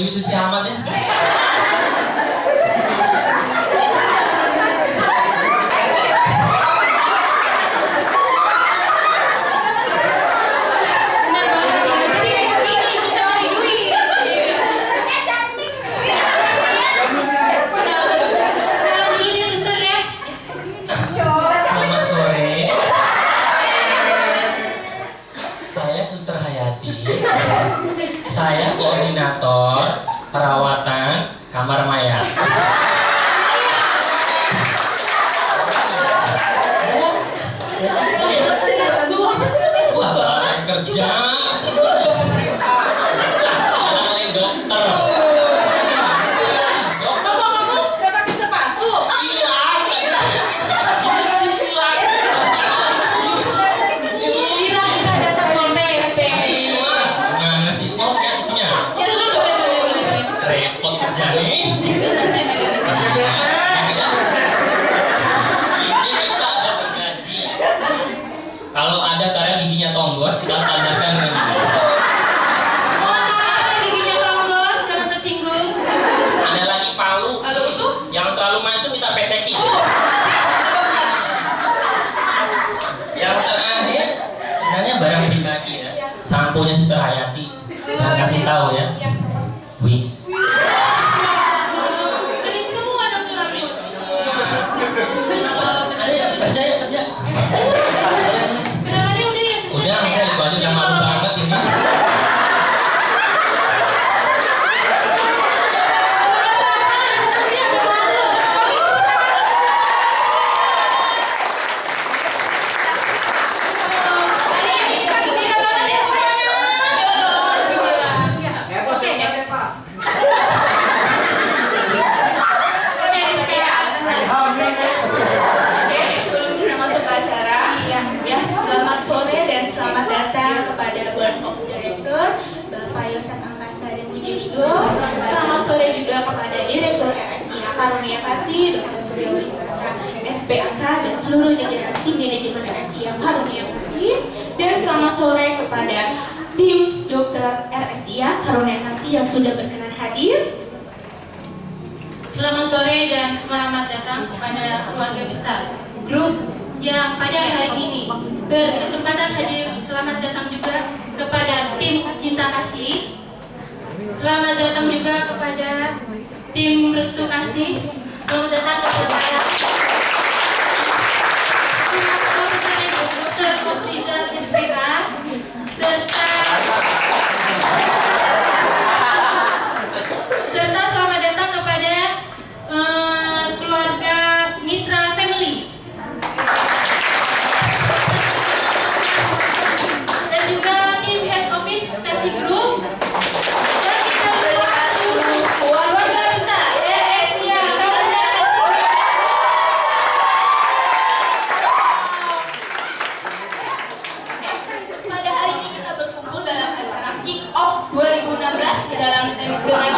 lucu-lucu si amat ya. Selamat sore. Saya Suster Hayati. Saya koordinator perawatan kamar mayat. Wah, bapak kerja. Saya dokter. Repot kerja nih. Ini kita ada bergaji. Kalau ada karena giginya tonggos, kita standarkan dengan gigi. Giginya tonggos, kenapa tersinggung? Ada lagi palu. Kalau itu? Yang terlalu mancung kita pesekin. Yang terakhir sebenarnya barang pribadi ya. Samponya Suster Hayati. Jangan kasih tahu ya. Wis. Kering semua dokter rambut. Ada yang kerja ya kerja. Kenalannya udah ya suster. Udah itu aja udah malu banget ini. Selamat sore dan selamat datang kepada Board of Director Bapak Yosef Angkasa dan Pujiwigo. Selamat sore juga kepada Direktur RSIA Karunia Kasih Dr. Surya Wintaka SPAK dan seluruh jajaran tim manajemen RSIA Karunia Kasih. Dan selamat sore kepada tim Dokter RSIA Karunia Kasih yang sudah berkenan hadir. Selamat sore dan selamat datang kepada keluarga besar grup yang pada hari ini berkesempatan hadir. Selamat datang juga kepada tim Cinta Kasih. Selamat datang juga kepada tim Restu Kasih. Selamat datang kepada Dr. Kosrizal SPA serta selamat datang kepada keluarga Mitra Family. Dan juga tim head office Kasih Group. Dan kita keluarga besar RSIA Karunia Kasih. Pada hari ini kita berkumpul dalam acara Kick Off 2016 dengan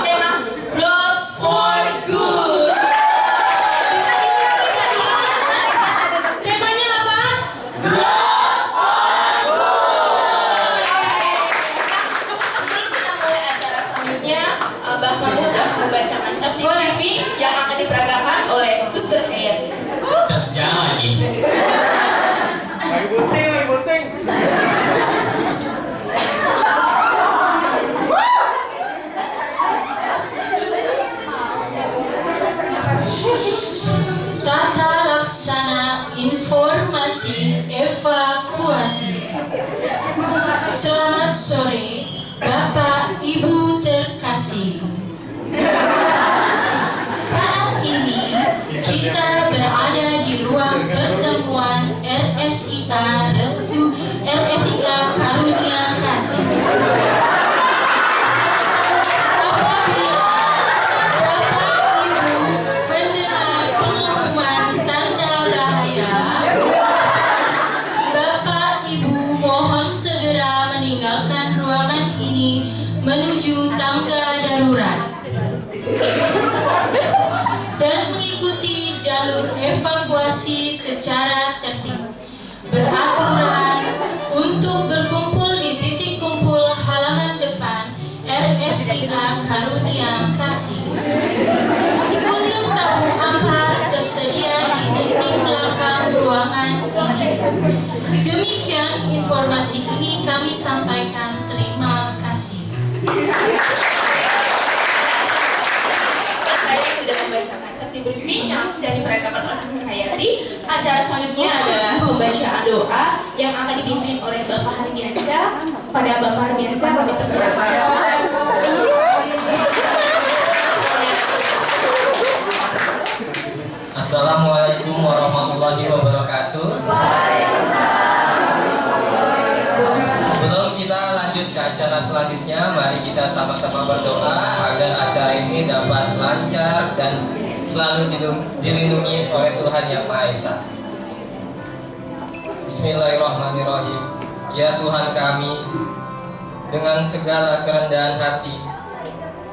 tema Growth for Good. Temanya apa? Sebelum kita mulai acara selanjutnya, Abah Mahmud akan membacakan safety briefing yang akan diperagakan oleh Suster Hayati. Kerja lagi. Lagi bunting. Tata laksana informasi evakuasi. Selamat sore, Bapak Ibu terkasih. Saat ini kita berada di ruang pertemuan RSIA Restu RSIA Karunia Kasih. Apabila Bapak Ibu mendengar pengumuman tanda bahaya, Bapak Ibu mohon segera meninggalkan ruangan ini menuju tangga darurat dan mengikuti jalur evakuasi secara tertib, beraturan untuk berkumpul di titik kumpul halaman depan RSIA Karunia Demikian informasi ini kami sampaikan. Terima kasih. Saya sudah membacakan safety briefing yang dari peragaman Mr. Hayati. Acara selanjutnya adalah pembacaan doa yang akan dipimpin oleh Bapak Hardiansyah. Pada Bapak Hardiansyah kami persilakan. Assalamualaikum warahmatullahi wabarakatuh. Sebelum kita lanjut ke acara selanjutnya, mari kita sama-sama berdoa agar acara ini dapat lancar dan selalu dilindungi oleh Tuhan Yang Maha Esa. Bismillahirrahmanirrahim. Ya Tuhan kami, dengan segala kerendahan hati,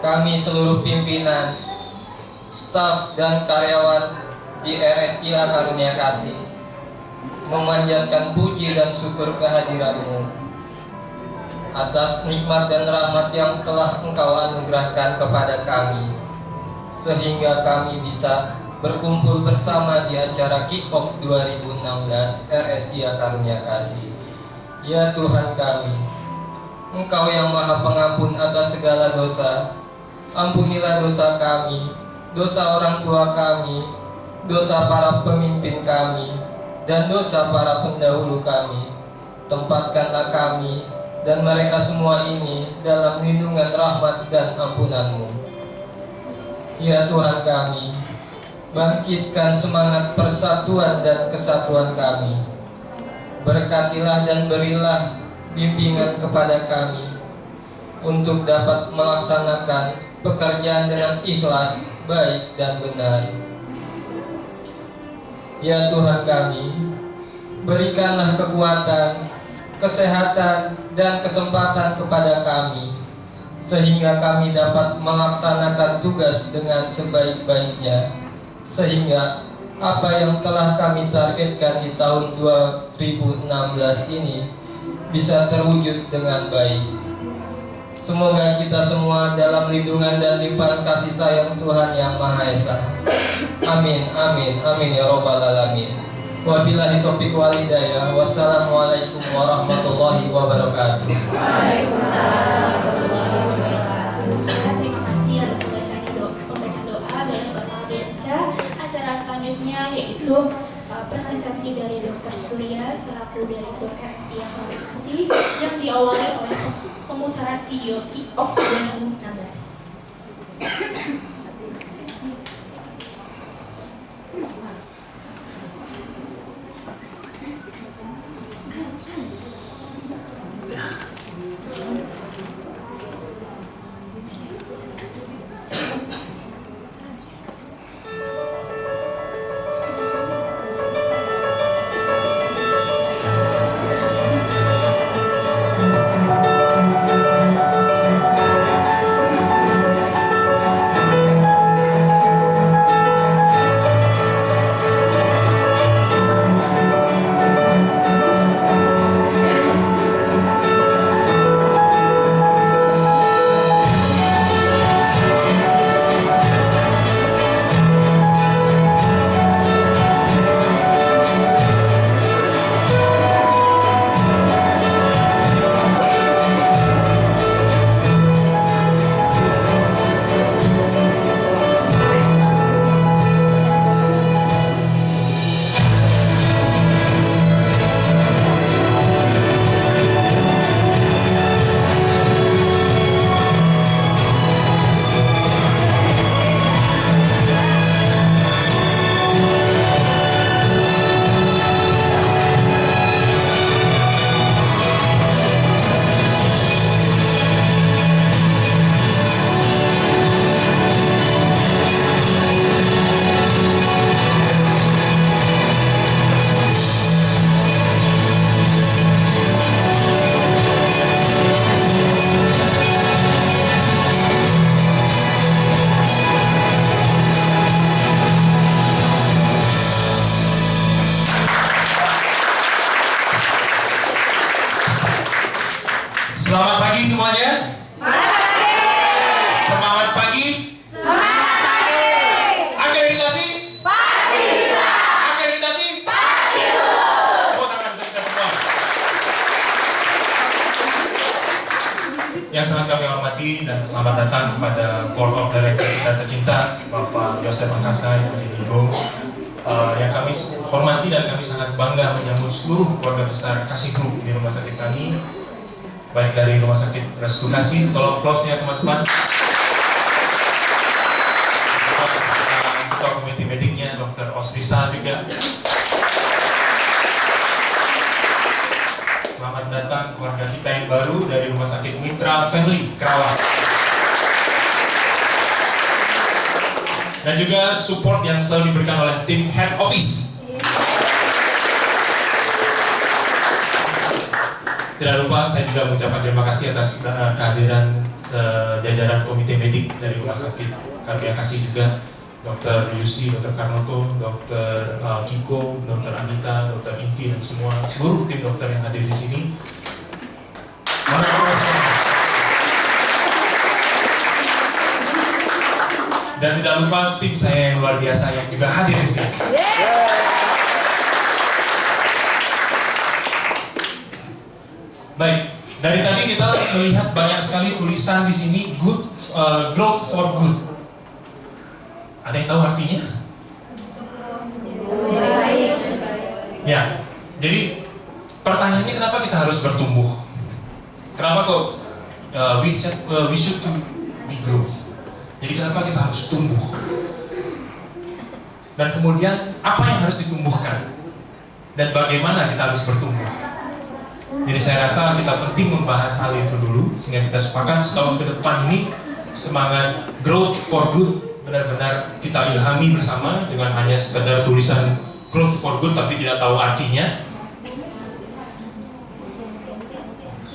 kami seluruh pimpinan, staf dan karyawan di RSIA Karunia Kasih memanjatkan puji dan syukur kehadiran-Mu atas nikmat dan rahmat yang telah Engkau anugerahkan kepada kami, sehingga kami bisa berkumpul bersama di acara Kick-Off 2016 RSIA Karunia Kasih. Ya Tuhan kami, Engkau yang Maha Pengampun atas segala dosa, ampunilah dosa kami, dosa orang tua kami, dosa para pemimpin kami, dan dosa para pendahulu kami. Tempatkanlah kami dan mereka semua ini dalam lindungan rahmat dan ampunan-Mu. Ya Tuhan kami, bangkitkan semangat persatuan dan kesatuan kami. Berkatilah dan berilah bimbingan kepada kami untuk dapat melaksanakan pekerjaan dengan ikhlas, baik dan benar. Ya Tuhan kami, berikanlah kekuatan, kesehatan, dan kesempatan kepada kami, sehingga kami dapat melaksanakan tugas dengan sebaik-baiknya, sehingga apa yang telah kami targetkan di tahun 2016 ini bisa terwujud dengan baik. Semoga kita semua dalam lindungan dan limpahan kasih sayang Tuhan Yang Maha Esa. Amin, amin, amin ya robbal alamin. Wabillahi taufiq wal hidayah. Wassalamualaikum warahmatullahi wabarakatuh. Waalaikumsalam warahmatullahi wabarakatuh. Terima kasih atas pembacaan doa dari Bapak Hardiansyah. Acara selanjutnya yaitu presentasi dari Dr. Surya selaku Direktur RSIA Karunia Kasih yang diawali oleh pemutaran video Kick-Off 2016. selamat datang kepada Board of Director kita tercinta, Bapak Yosef Angkasa Mujidigo, yang kami hormati dan kami sangat bangga menyambut seluruh keluarga besar Kasih Group di rumah sakit kami, baik dari Rumah Sakit Restu Kasih. Tolong applause ya teman-teman. Ketua Komite Mediknya Dr. Osrisa juga. Selamat datang keluarga kita yang baru dari Rumah Sakit Mitra Family Kerawang. Dan juga support yang selalu diberikan oleh tim Head Office. Tidak lupa saya juga mengucapkan terima kasih atas kehadiran jajaran komite medik dari Rumah Sakit Karunia Kasih juga, Dr. Yusi, Dr. Karnoto, Dr. Kiko, Dr. Anita, Dr. Inti, dan seluruh tim dokter yang hadir di sini. Dan tidak lupa tim saya yang luar biasa yang juga hadir di sini. Baik, dari tadi kita melihat banyak sekali tulisan di sini growth for good. Ada yang tahu artinya? Ya, jadi pertanyaannya kenapa kita harus bertumbuh? Kenapa kok we should to be growth? Jadi kenapa kita harus tumbuh? Dan kemudian apa yang harus ditumbuhkan? Dan bagaimana kita harus bertumbuh? Jadi saya rasa kita penting membahas hal itu dulu, sehingga kita sepakat setahun ke depan ini semangat growth for good benar-benar kita ilhami bersama, dengan hanya sekedar tulisan growth for good tapi tidak tahu artinya.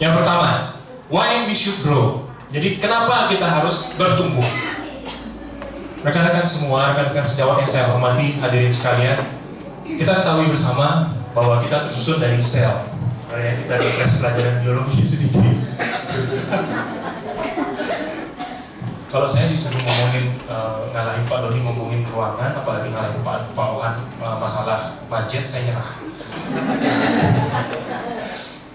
Yang pertama, why we should grow. Jadi kenapa kita harus bertumbuh? Rekan-rekan semua, rekan-rekan sejawat yang saya hormati, hadirin sekalian, kita ketahui bersama bahwa kita tersusun dari sel. Karena kita di kelas pelajaran biologi sedikit. Kalau saya disuruh ngomongin ngalahin Pak Doni ngomongin ruangan, apalagi ngalahin Pak Ohan masalah budget, saya nyerah.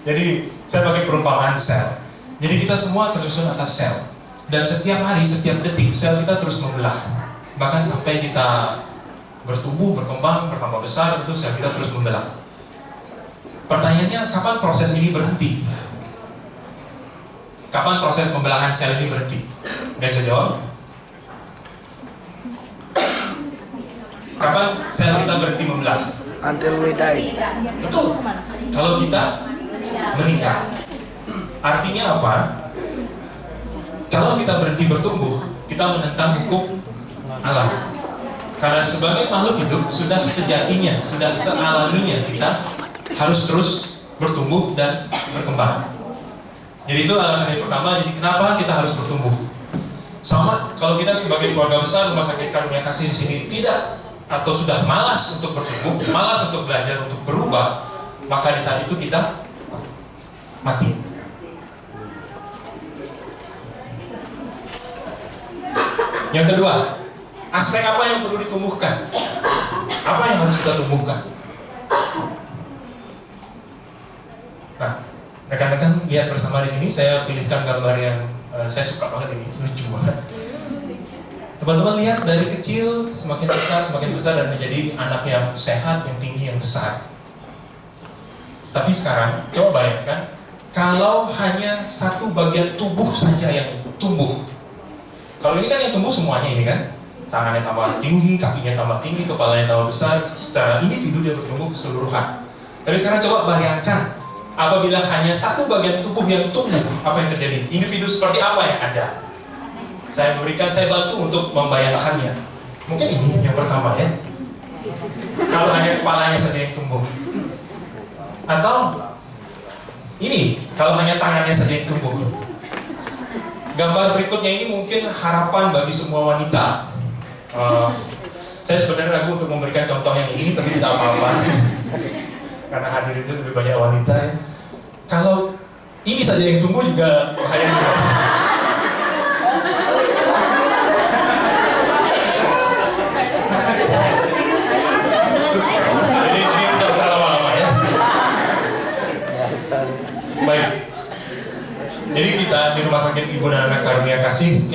Jadi saya pakai perumpamaan sel. Jadi kita semua tersusun atas sel, dan setiap hari, setiap detik sel kita terus membelah. Bahkan sampai kita bertumbuh, berkembang, bertambah besar, itu sel kita terus membelah. Pertanyaannya, kapan proses ini berhenti? Kapan proses pembelahan sel ini berhenti? Nggak bisa jawab? Kapan sel kita berhenti membelah? Until we die. Betul. Kalau kita meninggal. Artinya apa? Kalau kita berhenti bertumbuh, kita menentang hukum alam. Karena sebagai makhluk hidup, sudah sejatinya, sudah sealaminya kita harus terus bertumbuh dan berkembang. Jadi itu alasan yang pertama. Jadi kenapa kita harus bertumbuh? Sama kalau kita sebagai keluarga besar Rumah Sakit Karunia Kasih di sini tidak atau sudah malas untuk bertumbuh, malas untuk belajar, untuk berubah, maka di saat itu kita mati. Yang kedua, aspek apa yang perlu ditumbuhkan? Apa yang harus kita tumbuhkan? Nah, rekan-rekan lihat bersama di sini, saya pilihkan gambar yang saya suka banget ini, lucu banget. Teman-teman lihat dari kecil semakin besar dan menjadi anak yang sehat, yang tinggi, yang besar. Tapi sekarang coba bayangkan kalau hanya satu bagian tubuh saja yang tumbuh. Kalau ini kan yang tumbuh semuanya ini kan, tangannya tambah tinggi, kakinya tambah tinggi, kepalanya tambah besar, secara individu dia bertumbuh keseluruhan. Tapi sekarang coba bayangkan apabila hanya satu bagian tubuh yang tumbuh, apa yang terjadi? Individu seperti apa yang ada? Saya bantu untuk membayangkannya. Mungkin ini yang pertama ya. Kalau hanya kepalanya saja yang tumbuh. Atau ini, kalau hanya tangannya saja yang tumbuh. Gambar berikutnya ini mungkin harapan bagi semua wanita. Saya sebenarnya ragu untuk memberikan contoh yang ini, tapi tidak apa-apa. Karena hadir itu lebih banyak wanita ya. Kalau ini saja yang tumbuh juga bahaya juga. Ini tidak usah lama-lama ya. Baik. Jadi kita di Rumah Sakit Ibu dan Anak Karunia Kasih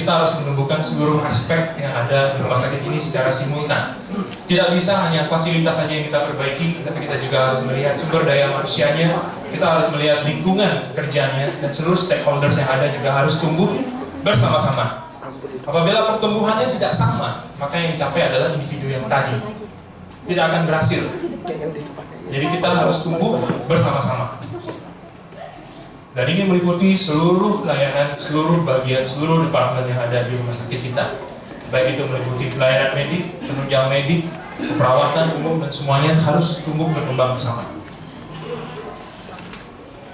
seluruh aspek yang ada di rumah sakit ini secara simultan. Tidak bisa hanya fasilitas saja yang kita perbaiki, tapi kita juga harus melihat sumber daya manusianya, kita harus melihat lingkungan kerjanya, dan seluruh stakeholders yang ada juga harus tumbuh bersama-sama. Apabila pertumbuhannya tidak sama, maka yang dicapai adalah individu yang tadi tidak akan berhasil. Jadi kita harus tumbuh bersama-sama. Dan ini meliputi seluruh layanan, seluruh bagian, seluruh departemen yang ada di rumah sakit kita. Baik itu meliputi pelayanan medik, penunjang medik, perawatan umum, dan semuanya harus tumbuh berkembang bersama.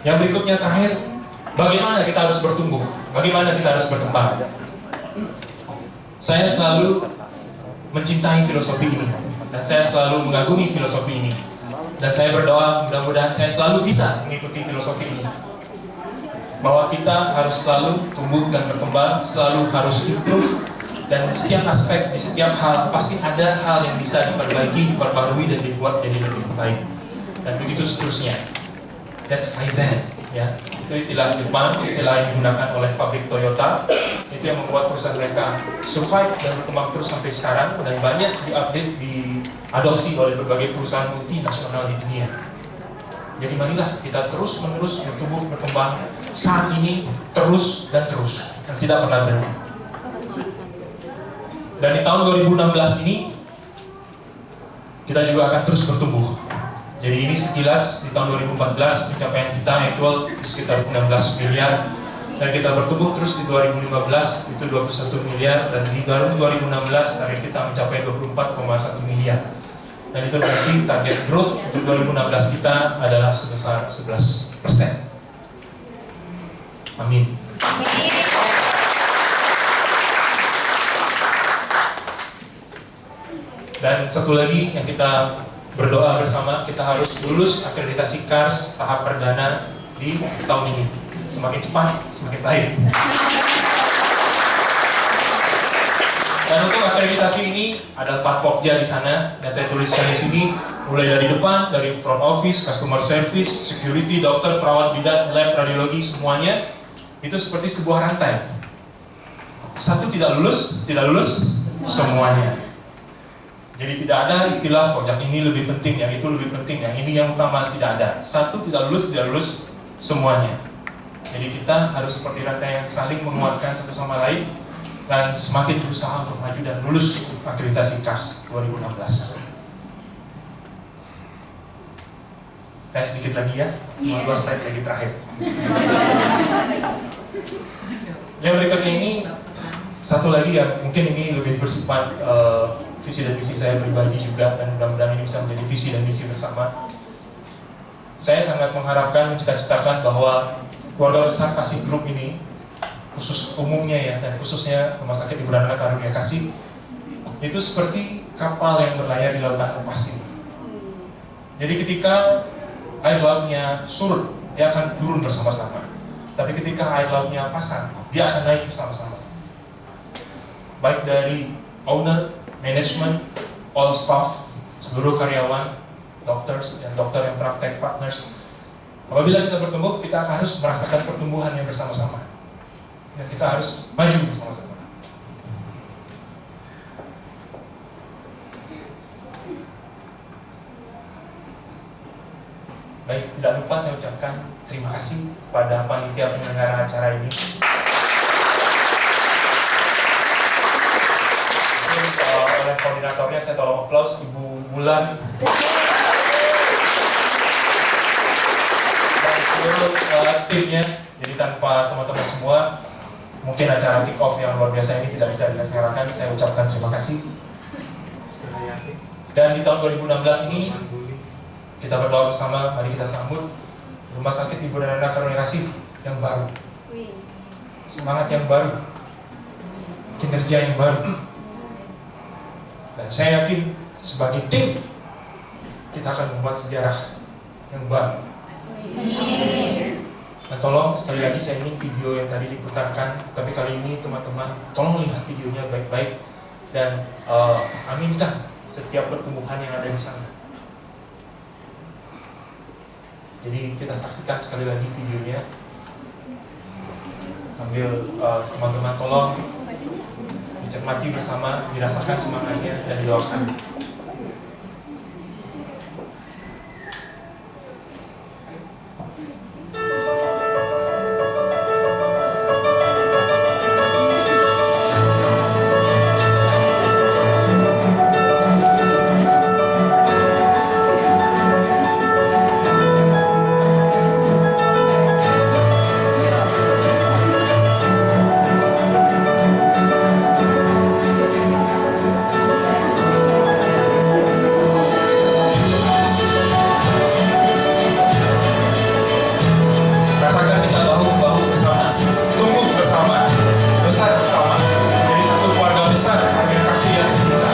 Yang berikutnya terakhir, bagaimana kita harus bertumbuh? Bagaimana kita harus berkembang? Saya selalu mencintai filosofi ini, dan saya selalu mengagumi filosofi ini. Dan saya berdoa mudah-mudahan saya selalu bisa mengikuti filosofi ini. Bahwa kita harus selalu tumbuh dan berkembang, selalu harus improve, dan di setiap aspek, di setiap hal pasti ada hal yang bisa diperbaiki, diperbarui, dan dibuat jadi lebih baik. Dan begitu seterusnya. That's Kaizen, ya. Itu istilah Jepang, istilah yang digunakan oleh pabrik Toyota. Itu yang membuat perusahaan mereka survive dan berkembang terus sampai sekarang, dan banyak diupdate, diadopsi oleh berbagai perusahaan multinasional di dunia. Jadi marilah kita terus-menerus bertumbuh, berkembang saat ini, terus dan tidak pernah berhenti. Dan di tahun 2016 ini kita juga akan terus bertumbuh. Jadi ini sekilas di tahun 2014 pencapaian kita actual sekitar 16 miliar, dan kita bertumbuh terus di 2015 itu 21 miliar, dan di tahun 2016 target kita mencapai 24,1 miliar. Dan itu berarti target growth untuk 2016 kita adalah sebesar 11%. Amin. Dan satu lagi yang kita berdoa bersama, kita harus lulus akreditasi KARS tahap perdana di tahun ini. Semakin cepat, semakin baik. Dan untuk akreditasi ini ada 4 pokja di sana, dan saya tuliskan di sini mulai dari depan, dari front office, customer service, security, dokter, perawat bidan, lab, radiologi, semuanya itu seperti sebuah rantai. Satu tidak lulus semuanya. Jadi tidak ada istilah pojok ini lebih penting, yang itu lebih penting, yang ini yang utama, tidak ada. Satu tidak lulus semuanya. Jadi kita harus seperti rantai yang saling menguatkan satu sama lain, dan semakin berusaha untuk maju dan lulus akreditasi KARS 2016. Saya sedikit lagi ya, cuma 2 slide lagi terakhir. Yang berikutnya ini satu lagi yang mungkin ini lebih bersifat visi dan misi saya pribadi juga, dan mudah-mudahan ini bisa menjadi visi dan misi bersama. Saya sangat mengharapkan, mencita-citakan bahwa keluarga besar Kasih Group ini, khusus umumnya ya, dan khususnya Rumah Sakit Ibu dan Anak Karunia Kasih, itu seperti kapal yang berlayar di lautan lepas ini. Jadi ketika air lautnya surut, dia akan turun bersama-sama. Tapi ketika air lautnya pasang, dia akan naik bersama-sama. Baik dari owner, manajemen, all staff, seluruh karyawan, doctors, dan dokter yang praktek, partners. Apabila kita bertumbuh, kita harus merasakan pertumbuhan yang bersama-sama. Dan kita harus maju bersama-sama. Baik, tidak lupa saya ucapkan terima kasih kepada panitia penyelenggara acara ini. Oleh koordinatornya saya tolong aplaus Ibu Bulan dan seluruh timnya. Jadi tanpa teman-teman semua, mungkin acara kick off yang luar biasa ini tidak bisa dilaksanakan. Saya ucapkan terima kasih. Dan di tahun 2016 ini kita berdoa bersama, mari kita sambut Rumah Sakit Ibu dan Anak Karunia Kasih yang baru. Semangat yang baru, kinerja yang baru. Dan saya yakin sebagai tim kita akan membuat sejarah yang baru. Dan tolong sekali lagi saya ingin video yang tadi diputarkan, tapi kali ini teman-teman tolong lihat videonya baik-baik dan aminkan setiap pertumbuhan yang ada di sana. Jadi kita saksikan sekali lagi videonya sambil teman-teman tolong dicermati bersama, dirasakan semangatnya, dan didoakan. Rasakan kita bahu-bahu bersama, tumbuh bersama, besar bersama, jadi satu keluarga besar karena kasih yang kita.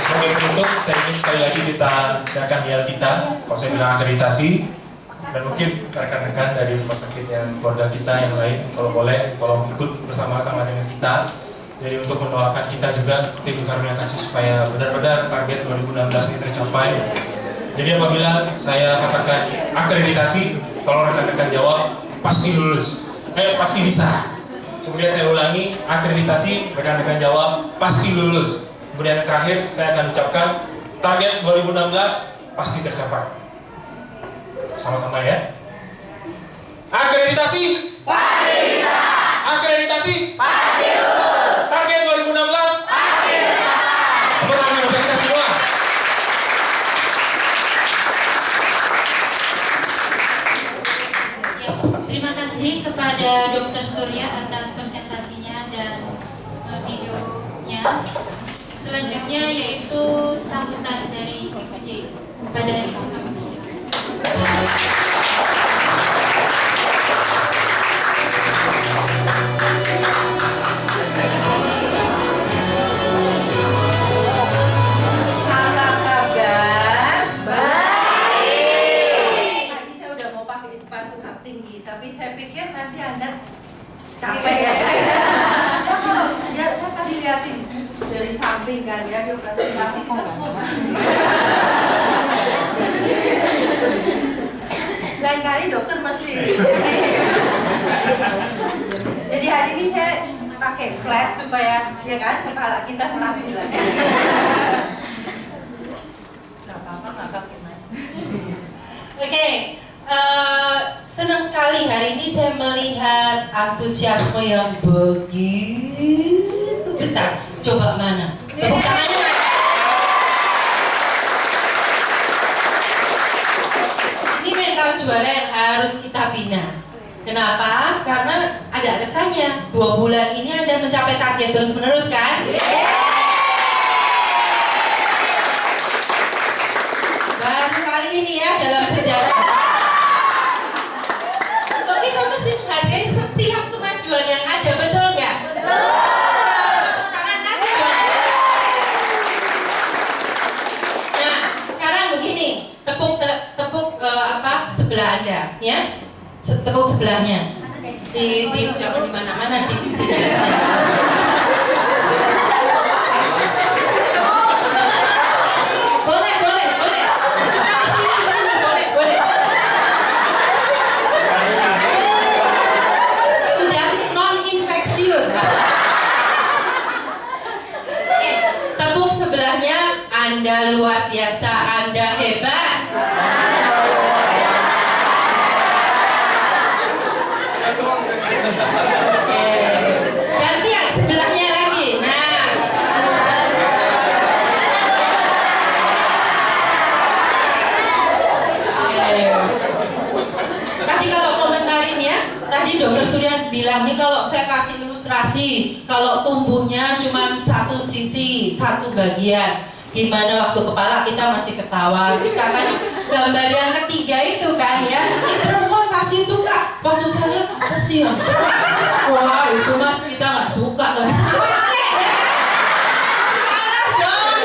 Sebagai penutup, saya ingin sekali lagi kita akan dial kita, kalau saya bilang akreditasi, dan mungkin rekan-rekan dari rumah sakit yang keluarga kita yang lain, kalau boleh, tolong ikut bersama-sama dengan kita. Jadi untuk mendoakan kita juga, tim Karunia Kasih supaya benar-benar target 2016 ini tercapai. Jadi apabila saya katakan akreditasi, kalau rekan-rekan jawab pasti lulus, pasti bisa. Kemudian saya ulangi, akreditasi, rekan-rekan jawab pasti lulus. Kemudian yang terakhir, saya akan ucapkan target 2016 pasti tercapai. Sama-sama ya. Akreditasi pasti bisa. Akreditasi pasti lulus. Target 2016 pasti tercapai. Tepuk tangan untuk kita semua. Ya, terima kasih kepada Dr. Surya atas presentasinya dan videonya. Selanjutnya yaitu sambutan dari Ibu J pada Ibu Bapak Presiden. Apa kabar? Baik. Tadi saya udah mau pakai sepatu hak tinggi, tapi saya pikir nanti Anda capek ya. Ya, saya tadi liatin dari samping kan ya, dia presentasi kita semua. Lain kali dokter mesti. Jadi hari ini saya pakai flat supaya ya kan kepala kita stabil lah. Gak apa-apa, gak pakai mic. Oke, senang sekali hari ini saya melihat antusiasme yang begitu besar. Coba mana? Tepuk tangannya. Ini mental juara yang harus kita bina. Kenapa? Karena ada alasannya. 2 bulan ini Anda mencapai target terus-menerus kan? Baru kali ini ya dalam sejarah. Tapi kita mesti menghargai setiap kemajuan yang ada, betul nggak? Tangan lagi dong. Nah, sekarang begini, tepuk sebelah Anda, ya? Tepuk sebelahnya. Jangan di mana-mana, di sini aja. Boleh. Cuma sini, boleh. Udah non-infeksius. Tepuk sebelahnya, Anda luar biasa, Anda hebat. Ganti yang sebelahnya lagi. Nah, bilang nih kalau saya kasih ilustrasi, kalau tumbuhnya cuma satu sisi, satu bagian, gimana waktu kepala kita masih ketawa. Terus katanya gambar yang ketiga itu kan ya, ini perempuan pasti suka. Waktu saya lihat apa sih yang suka? Wah itu mas kita nggak suka, nggak bisa dipakai. Kalah dong.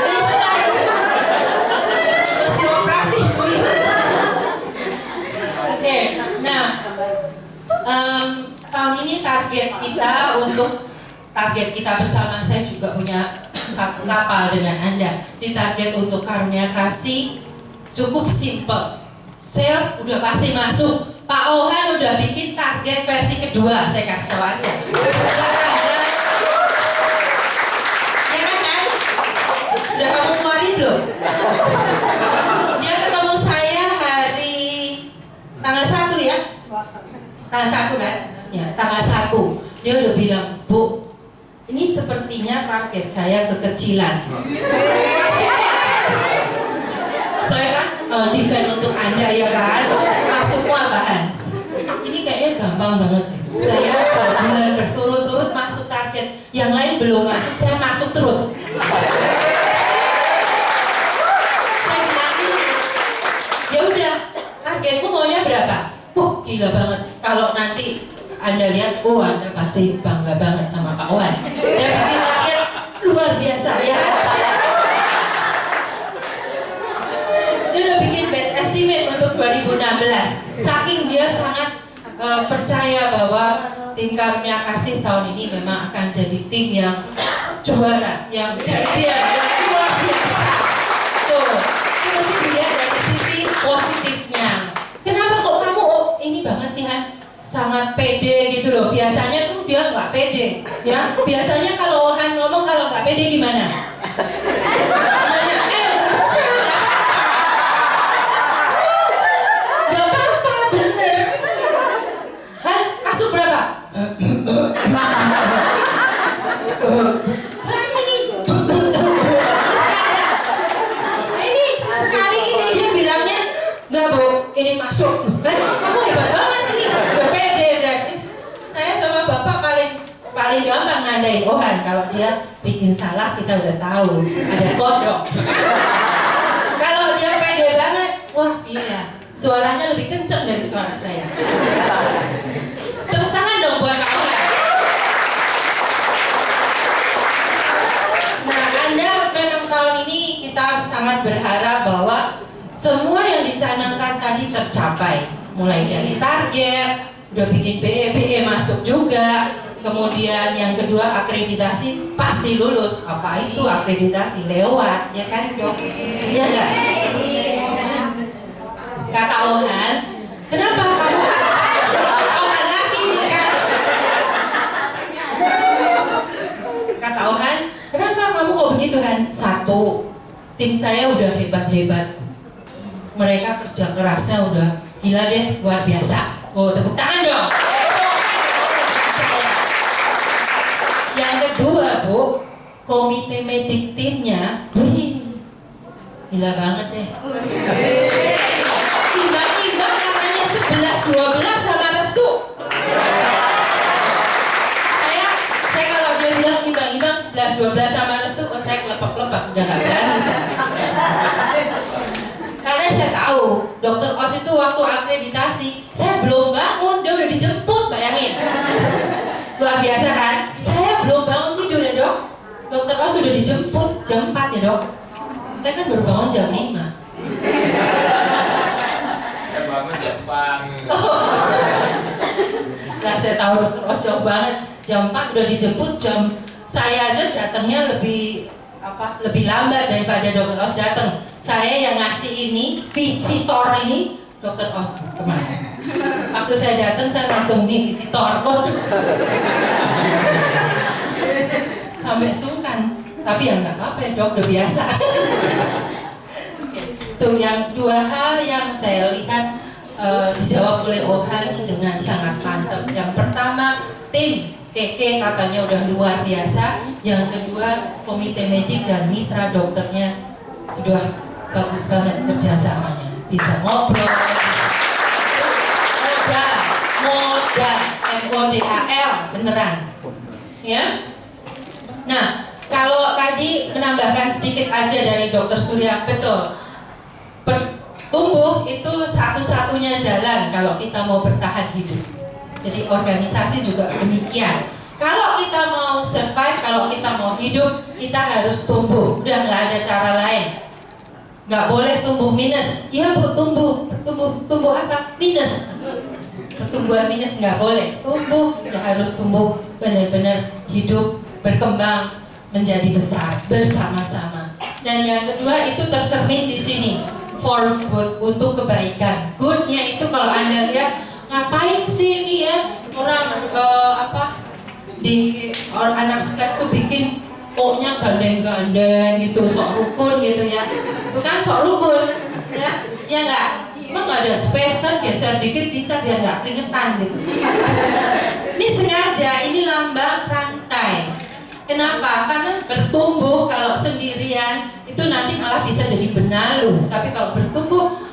Bisa. Mesti operasi. Oke, nah tahun ini target kita bersama, saya juga punya satu kapal dengan Anda. Ditarget untuk karunia kasih cukup simple. Sales udah pasti masuk. Pak Ohan udah bikin target versi kedua, saya kasih tahu aja. Ya kan? Udah kamu keluarin belum? Dia ketemu saya hari tanggal 1 ya? Tanggal 1 kan? Ya, tanggal 1. Dia udah bilang, Bu, ini sepertinya target saya kekecilan. Saya kan defend untuk Anda ya kan, masuk bahan. Ini kayaknya gampang banget. Saya bulan berturut-turut masuk target, yang lain belum masuk, saya masuk terus. Saya bilang gini, ya udah, targetmu maunya berapa? Gila banget. Kalau nanti Anda lihat, Anda pasti bangga banget sama Pak Wan. Dia bikin target luar biasa ya. Dia udah bikin best estimate untuk 2016. Saking dia sangat percaya bahwa tim Karunia Kasih tahun ini memang akan jadi tim yang juara, yang champion, yang luar biasa. Tuh, itu mesti dilihat dari sisi positifnya. Kenapa kok kamu ini banget sih Han? Sangat pede gitu loh. Biasanya tuh dia nggak pede, ya. Biasanya kalau Han ngomong kalau nggak pede gimana? Nggak apa-apa, bener. Han masuk berapa? Han ini sekali ini dia bilangnya nggak Bu, ini masuk. Kamu hebat banget ini. Udah pede berarti. Saya sama Bapak paling gampang nandain Ohan. Kalau dia bikin salah kita udah tahu. Ada kodok. Kalau dia pede banget, wah gila. Suaranya lebih kenceng dari suara saya. Tepuk tangan dong buat Pak Ohan. Nah, Anda memang tahun ini kita sangat berharap bahwa semua yang dicanangkan tadi tercapai. Mulai dari target, udah bikin BE masuk juga. Kemudian yang kedua akreditasi pasti lulus. Apa itu akreditasi? Lewat, ya kan dok? Iya enggak? Kata Ohan, kenapa kamu Ohan lagi nih kan? Kata Ohan, kenapa kamu kok begitu Han? Satu, tim saya udah hebat-hebat. Mereka kerja kerasnya udah gila deh, luar biasa. Oh, tepuk tangan dong. Yang kedua Bu, komite medik timnya, gila banget deh. Tiba-tiba katanya 11-12 sama Restu. Saya kalau dia bilang imbang-imbang 11-12 sama Restu, oh saya kelepek-kelepek, udah gak berani saya. Karena saya tahu Dokter Os itu waktu akreditasi saya belum bangun, dia udah dijemput, bayangin. Luar biasa kan? Saya belum bangun tidur ya dok. Dokter Os udah dijemput jam 4 ya dok. Saya kan baru bangun jam 5. Saya bangun jam 4. Nah saya tahu Dokter Os jauh banget. Jam 4 udah dijemput, saya aja datangnya lebih lambat daripada Dokter Os datang. Saya yang ngasih ini, visitor ini, Dokter Os kemana? Waktu saya datang saya langsung nih visitor kok. Sampai sungkan, tapi ya nggak apa-apa ya dok, udah biasa. Tuh yang dua hal yang saya lihat dijawab oleh Ohan dengan sangat mantap. Yang pertama, tim Keke katanya udah luar biasa. Yang kedua, komite medik dan mitra dokternya sudah bagus banget kerjasamanya. Bisa ngobrol, bisa modal, MODAL, beneran. Ya. Nah, kalau tadi menambahkan sedikit aja dari Dr. Surya, betul. Tumbuh itu satu-satunya jalan kalau kita mau bertahan hidup. Jadi organisasi juga demikian. Kalau kita mau survive, kalau kita mau hidup, kita harus tumbuh. Udah nggak ada cara lain. Nggak boleh tumbuh minus. Iya Bu, tumbuh apa? Minus. Pertumbuhan minus nggak boleh. Tumbuh, ya harus tumbuh benar-benar hidup, berkembang, menjadi besar bersama-sama. Dan yang kedua itu tercermin di sini, for good, untuk kebaikan. Goodnya itu kalau Anda lihat, ngapain sih ini ya orang di anak sekelas tuh bikin O-nya gandeng-gandeng gitu, sok rukun gitu ya. Bukan sok rukun, ya nggak? Emang nggak ada space kan, geser dikit bisa biar nggak keringetan gitu. Ini sengaja, ini lambang rantai. Kenapa? Karena bertumbuh kalau sendirian itu nanti malah bisa jadi benalu. Tapi kalau bertumbuh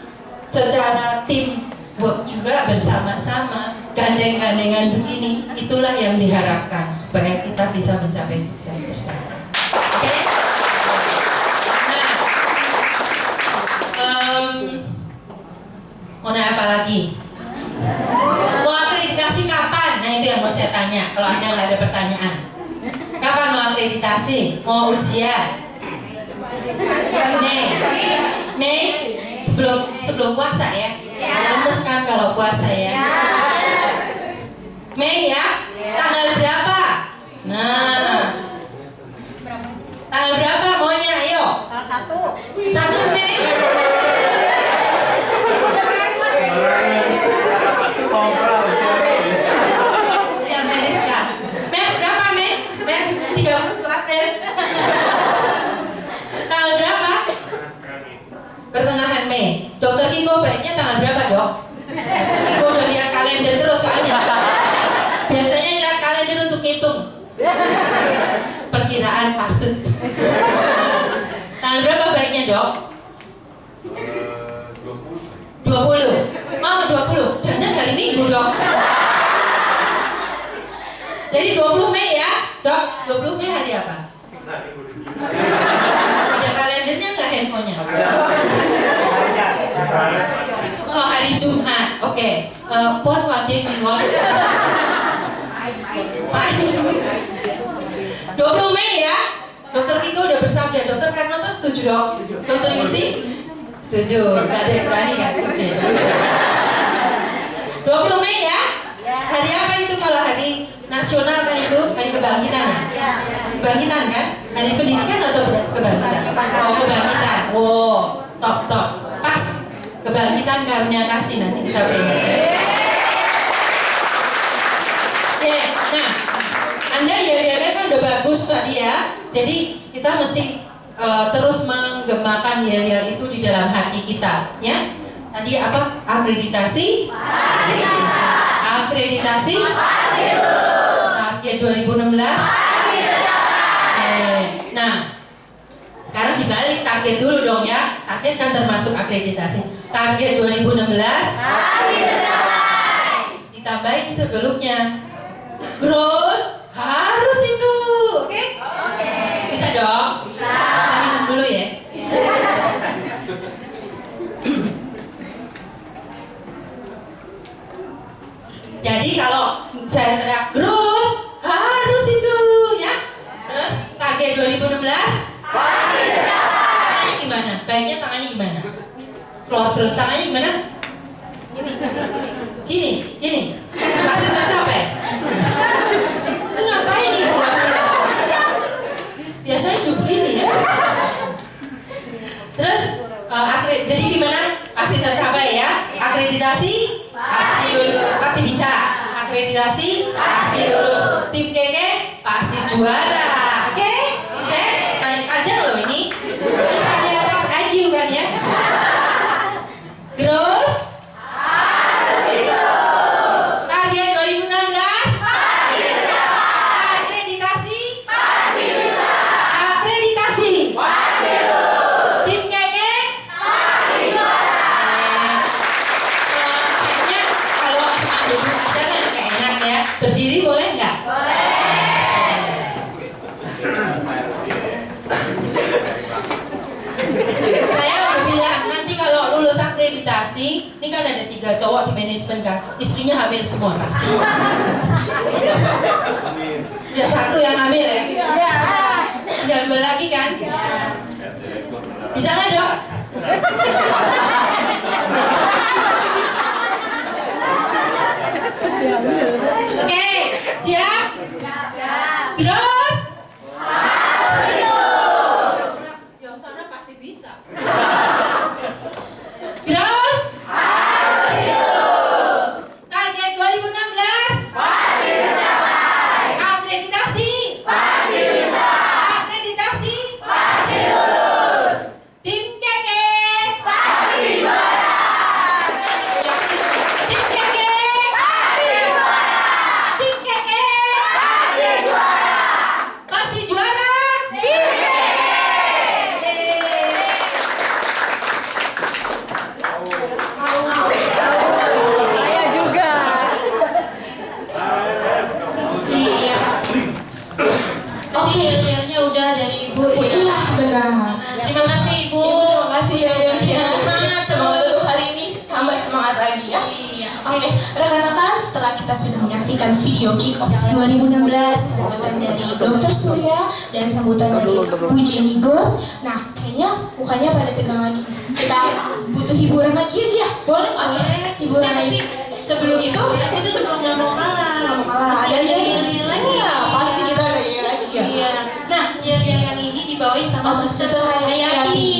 secara tim work juga bersama-sama, gandeng-gandengan begini, itulah yang diharapkan supaya kita bisa mencapai sukses bersama. Oke? Nah, mau nanya apa lagi? Mau akreditasi kapan? Nah itu yang mau saya tanya. Kalau Anda nggak ada pertanyaan, kapan mau akreditasi? Mau ujian? Mei? Sebelum puasa ya? Lemes kan kalau puasa ya? Mei ya? Tanggal berapa? Nah, tanggal berapa maunya? Ayo. Tanggal 1 Mei. Siap Meriska. Mei berapa Mei? Mei 32 April. Tanggal berapa? Pertengahan Mei. Dokter Kiko baiknya tanggal berapa dok? Kiko udah lihat kalender terus soalnya. Biasanya lihat kalender untuk ngitung perkiraan partus. Tanggal berapa baiknya dok? 20. Mau 20? Jangan hari Minggu dok. Jadi 20 Mei ya dok? 20 Mei hari apa? Ada kalendernya nggak handphonenya? Oh hari Jumat, oke. Pon wakil kliwon. 20 Mei ya. Dokter Kiko udah bersabda. Dokter Karnoto setuju dong? Dokter Yusi? Setuju. Gak ada yang berani gak setuju. 20 Mei ya. Hari apa itu kalau hari nasional kan itu? Hari kebangkitan ya? Kebangkitan kan? Hari pendidikan atau kebangkitan? Oh kebangkitan. Wow, top. Pas kebangkitan karunia kasih nanti kita beri. Oke, nah Anda ya kan udah bagus tadi ya. Jadi kita mesti terus menggemakan yel-yel itu di dalam hati kita ya. Tadi apa? Akreditasi? Akreditasi? Target 2016? Nah, sekarang dibalik target dulu dong ya. Target kan termasuk akreditasi. Target 2016? Ditambahin sebelumnya. Growth harus itu, oke? Bisa dong? Bisa. Minum dulu ya. Jadi kalau saya teriak growth harus itu ya. Terus target 2016? Tangannya gimana? Baiknya tangannya gimana? Floor terus tangannya gimana? Gini. Pasti tercapai. Itu ngapain nih? Biasanya juga gini ya. Terus jadi gimana? Pasti tercapai ya. Akreditasi pasti lulus, pasti bisa. Akreditasi pasti lulus. Tim Keke pasti juara. Oke? Baik aja loh ini. Ini sekalian tes IQ kan ya. Growth target 2016 akreditasi tim Keke kayaknya kalau duduk aja kan kayaknya pasti, ini kan ada 3 cowok di manajemen kan, istrinya hamil semua pasti. Udah 1 yang hamil ya? Iya. Tinggal 2 lagi kan? Bisa nggak dok? Oke, siap? Terus? Yang sana pasti bisa. Terus? Target 2016? Pasti dicapai. Akreditasi? Pasti bisa. Akreditasi? Pasti lulus. Tim Keke? Pasti juara. Tim Keke? Pasti juara. Tim Keke? Pasti juara. Pasti juara? Tim Keke. Saya juga. Iya. Oke, akhirnya udah dari Ibu ya. Iya, benar. Terima kasih Ibu. Terima kasih ya. Semangat, Semoga untuk hari ini tambah semangat lagi ya. Iya. Oke, rekan-rekan, setelah kita sudah menyaksikan video kick-off 2016 sambutan dari Dr. Surya dan sambutan dari Bu Jenny Go. Nah, kayaknya mukanya pada tegang lagi. Kita butuh hiburan lagi aja ya. Boleh, Oke, boleh. hiburan Tapi lagi. sebelum itu, kita juga nggak mau kalah. Nggak mau kalah. Pasti Ada ada yang- yel-yel lagi. Iya, pasti kita ada yang lagi ya. Iya. Nah, yel-yel yang ini dibawain sama Oh, Suster Suster Hayati. Hayati.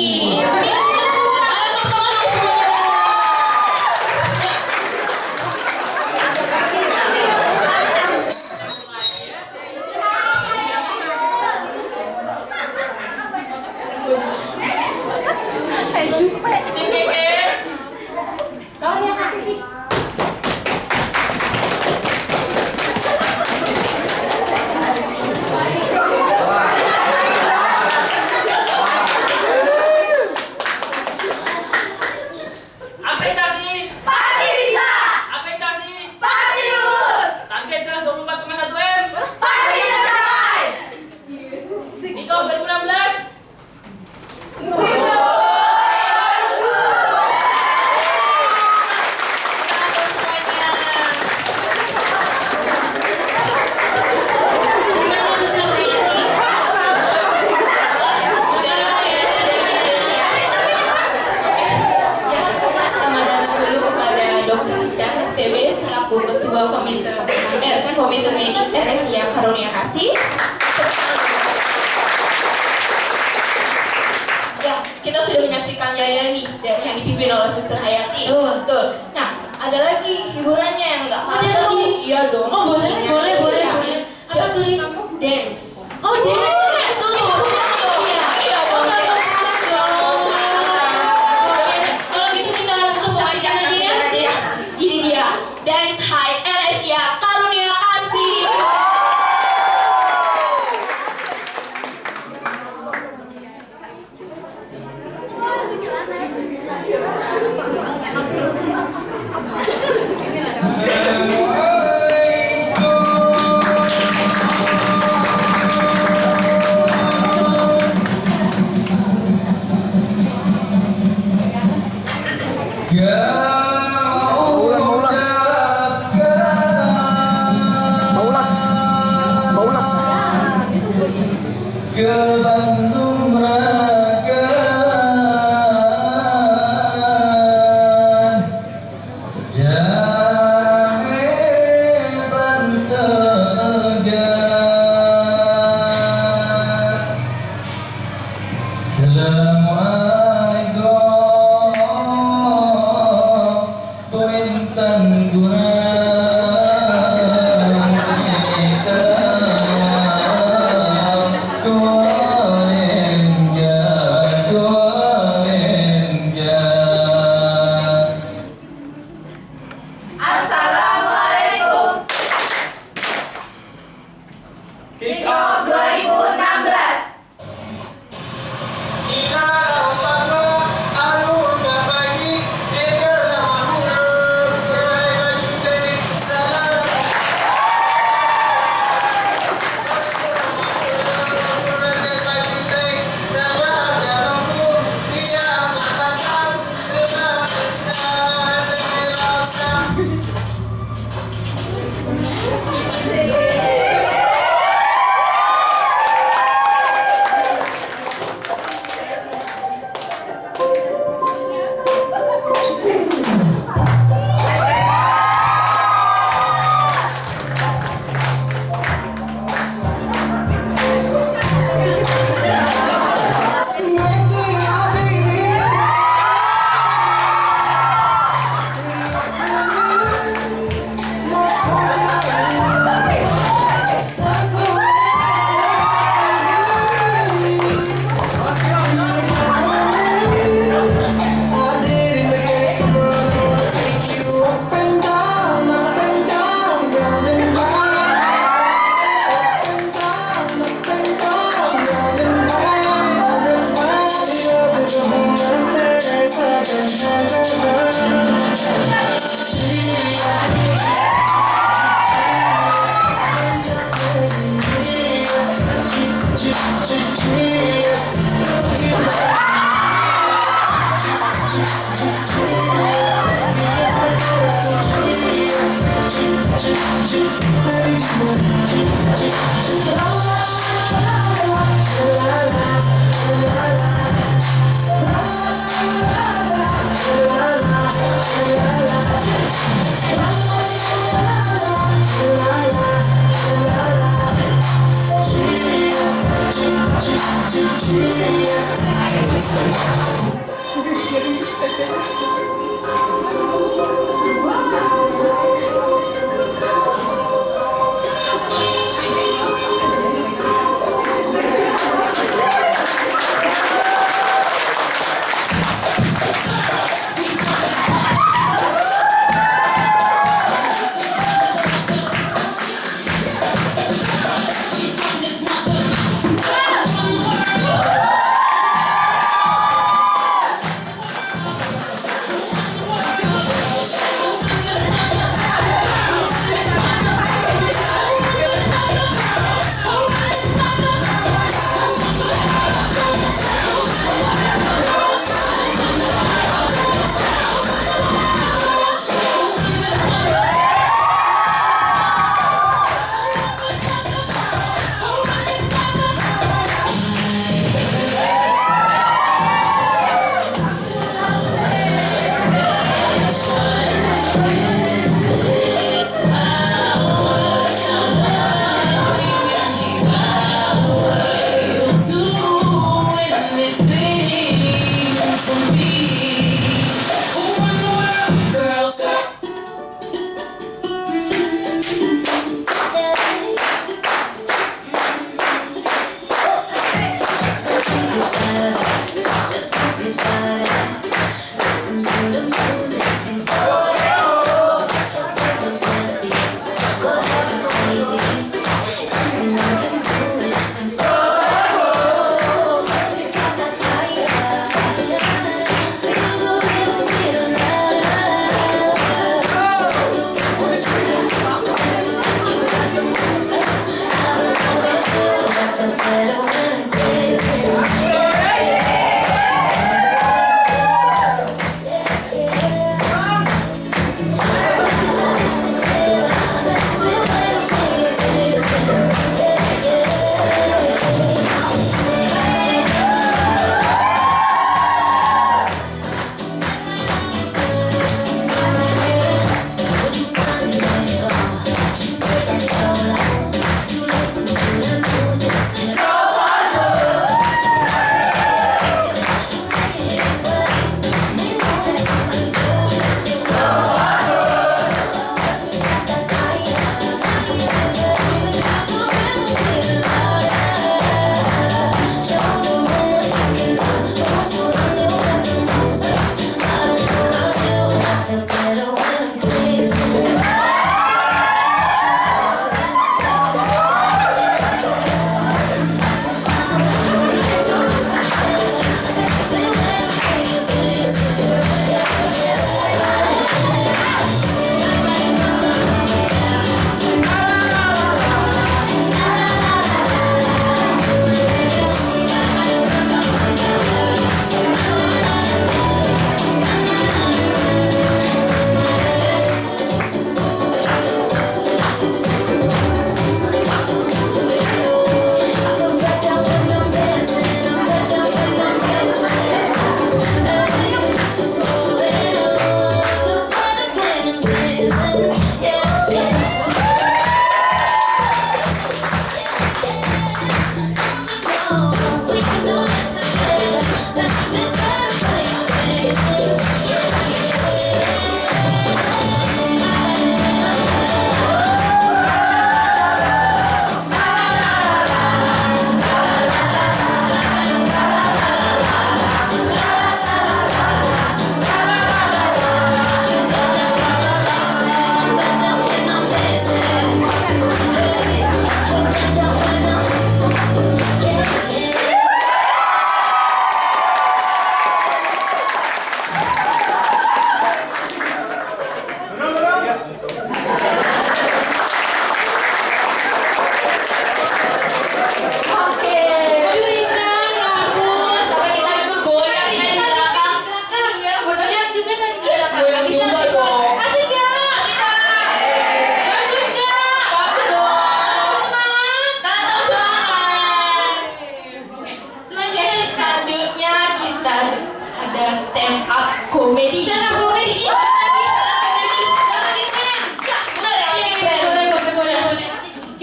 Akreditasi Pasti bisa. akreditasi Pasti lulus. target 124,1 M Pasti tercapai. Niko 2016. Gimana Suster Hayati? Ya, Mas Ramadhan dulu kepada Dr. Richard SPB selaku Ketua Komite Medik RSIA Karunia Kasih. Ya, kita sudah menyaksikan Yaya nih yang dipimpin oleh Suster Hayati. Betul. Nah, ada lagi hiburannya yang nggak kalah Ada seru. lagi? Iya dong. Oh, boleh, Iya. boleh, boleh, Iya. boleh. Apa Ya, tulis? Dance. Oh, dance. Tuh. Iya. Iya, boleh. Kalau gitu kita langsung saksikan aja ya. Ini dia Dance High RSIA Karunia Kasih. Ke Bandung Raya Jame Bantegan. Assalamualaikum Kuintan Gurang Assalamualaikum. Kick off 2016. Kita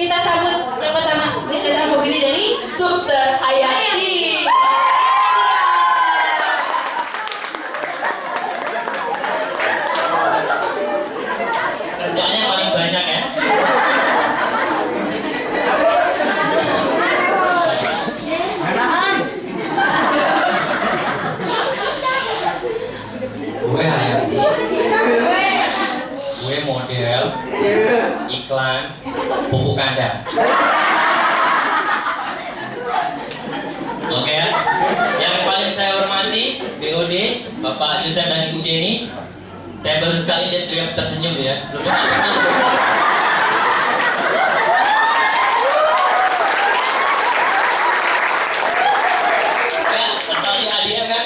Kita sambut yang pertama, kita sambut ini dari Suster Hayati. Kanda. Oke ya. Yang paling saya hormati BOD Bapak Yusef dan Ibu Jenny. Saya baru sekali lihat beliau tersenyum ya. Sebelumnya ya, asal di ADM kan.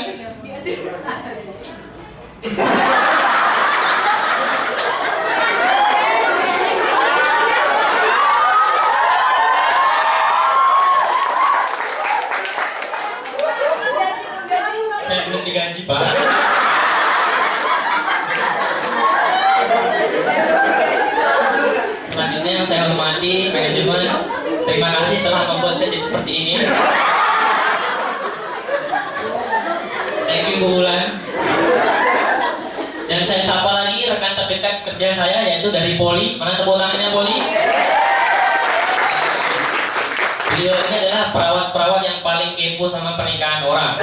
Saya belum digaji, Pak. Selanjutnya yang saya hormati manajemen, terima kasih telah membuat saya jadi seperti ini. Thank you Bu Wulan. Dan saya sapa lagi rekan terdekat kerja saya yaitu dari Poli. Mana tepuk tangannya Poli? Beliau ini adalah perawat-perawat yang paling kepo sama pernikahan orang.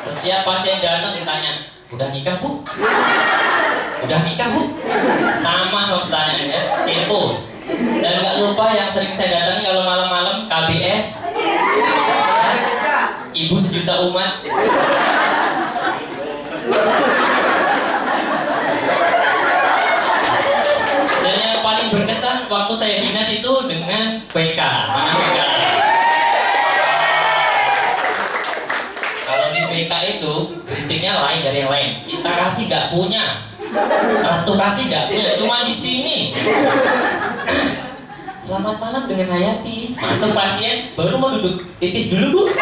Setiap pasien datang ditanya, udah nikah Bu? Udah nikah Bu? Sama pertanyaannya, kepo. Dan gak lupa yang sering saya datangi kalau malam-malam KBS, Ibu Sejuta Umat. Dan yang paling berkesan waktu saya dinas itu dengan PK. Mana PK? Kalau di PK itu kritiknya lain dari yang lain. Kita kasih gak punya, restu kasih gak punya, cuma di sini. Selamat malam dengan Hayati. Masuk pasien baru mau duduk pipis dulu Bu.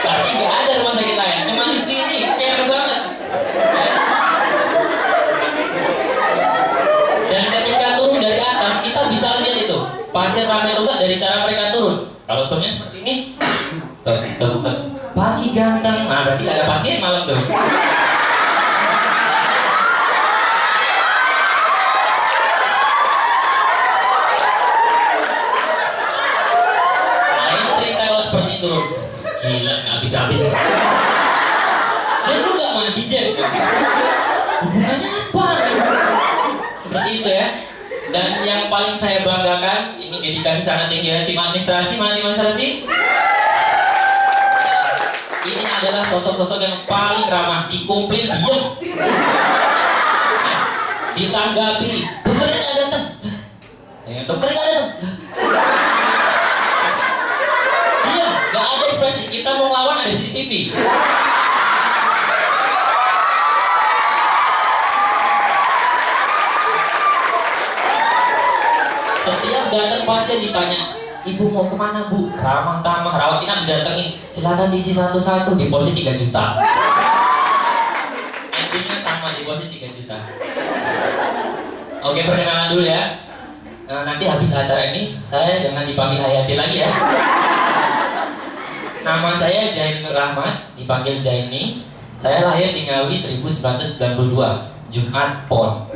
Pasti nggak ada rumah sakit lain, cuma di sini care banget. Dan ketika turun dari atas kita bisa lihat itu pasien ramai atau enggak dari cara mereka turun. Kalau turunnya seperti ini, pagi ganteng, nah berarti ada pasien malam tuh. Lain cerita kalau seperti ini turun, gila nggak habis-habis. Jadi lu nggak mandi Jack? Hubungannya apa? Seperti itu ya. Dan yang paling saya banggakan, ini dedikasi sangat tinggi ya, tim administrasi. Mana tim administrasi? Ini adalah sosok-sosok yang paling ramah, dikomplain diem, ditanggapi, dokternya nggak datang, dokternya nggak datang, diem, nggak ada ekspresi. Kita mau lawan ada CCTV. Setiap datang pasien ditanya, Ibu mau kemana Bu? Ramah tamah, rawat inap didatengin, silakan diisi satu-satu, deposit 3 juta. Endingnya sama, deposit 3 juta. Oke, perkenalan dulu ya. Nanti habis acara ini, saya jangan dipanggil Hayati lagi ya. Nama saya Jaini Nur Rahmat, dipanggil Jaini. Saya lahir di Ngawi 1992, Jumat Pon.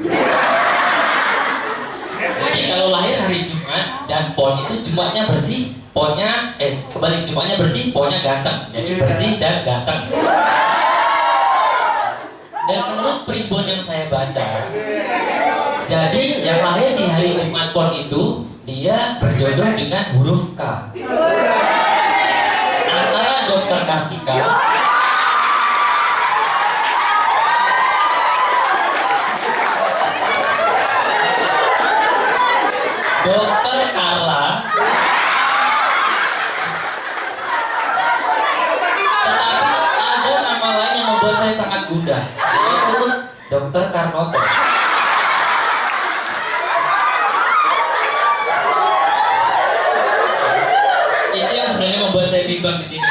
Jadi kalau lahir hari Jumat dan Pon itu Jumatnya bersih, Ponnya kebalik, Jumatnya bersih, Ponnya ganteng. Jadi bersih dan ganteng. Dan menurut primbon yang saya baca, jadi yang lahir di hari Jumat Pon itu dia berjodoh dengan huruf K. Antara Dokter Kartika Dokter Carla, tetapi ada nama lain yang membuat saya sangat gundah, yaitu Dokter Karnoto. Itu yang sebenarnya membuat saya bimbang di sini.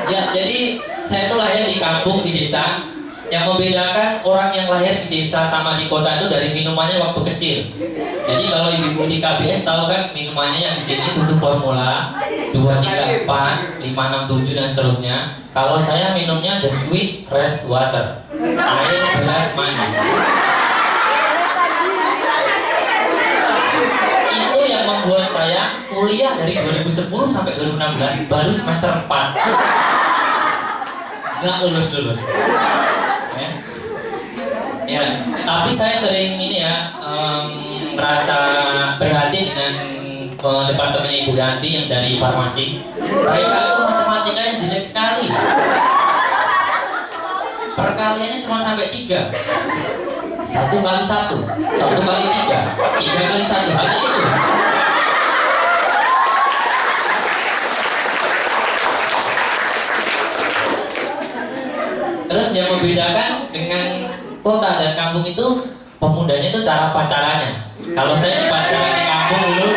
Ya, jadi saya tuh lahir di kampung, di desa. Yang membedakan orang yang lahir di desa sama di kota itu dari minumannya waktu kecil. Jadi kalau ibu-ibu di KBS tahu kan minumannya yang di sini susu formula 2, 3, 4, 5, 6, 7 dan seterusnya. Kalau saya minumnya the sweet rice water, air beras manis. Itu yang membuat saya kuliah dari 2010 sampai 2016 baru semester 4. Nggak lulus. Ya, tapi saya sering ini ya merasa prihatin dengan departemennya Ibu Yanti yang dari farmasi. Mereka itu matematikanya jelek sekali. Perkaliannya cuma sampai 3. 1 kali 1, 1 kali 3, 3 kali 1, hanya itu. Terus yang membedakan dengan kota dan kampung itu pemudanya itu cara pacarannya. Kalau saya pacaran di kampung dulu,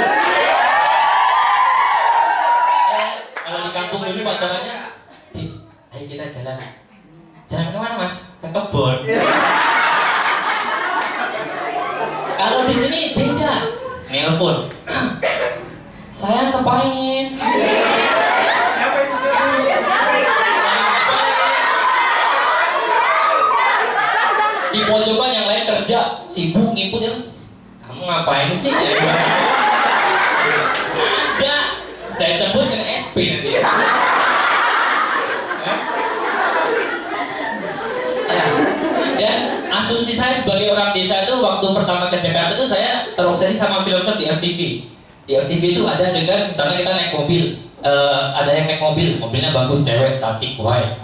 kalau di kampung dulu pacarannya, ayo kita jalan. Jalan kemana mas? Ke kebun. Kalau di sini beda, nelpon. Sayang kepain. Di pojokan yang lain kerja, sibuk ngikut ya. Kamu ngapain sih? Ada, saya cebut dengan SP nanti. Dan asumsi saya sebagai orang desa itu waktu pertama ke Jakarta itu saya terobsesi sama film-film di FTV. Di FTV itu ada adegan misalnya kita naik mobil, ada yang naik mobil, mobilnya bagus, cewek, cantik, buhay.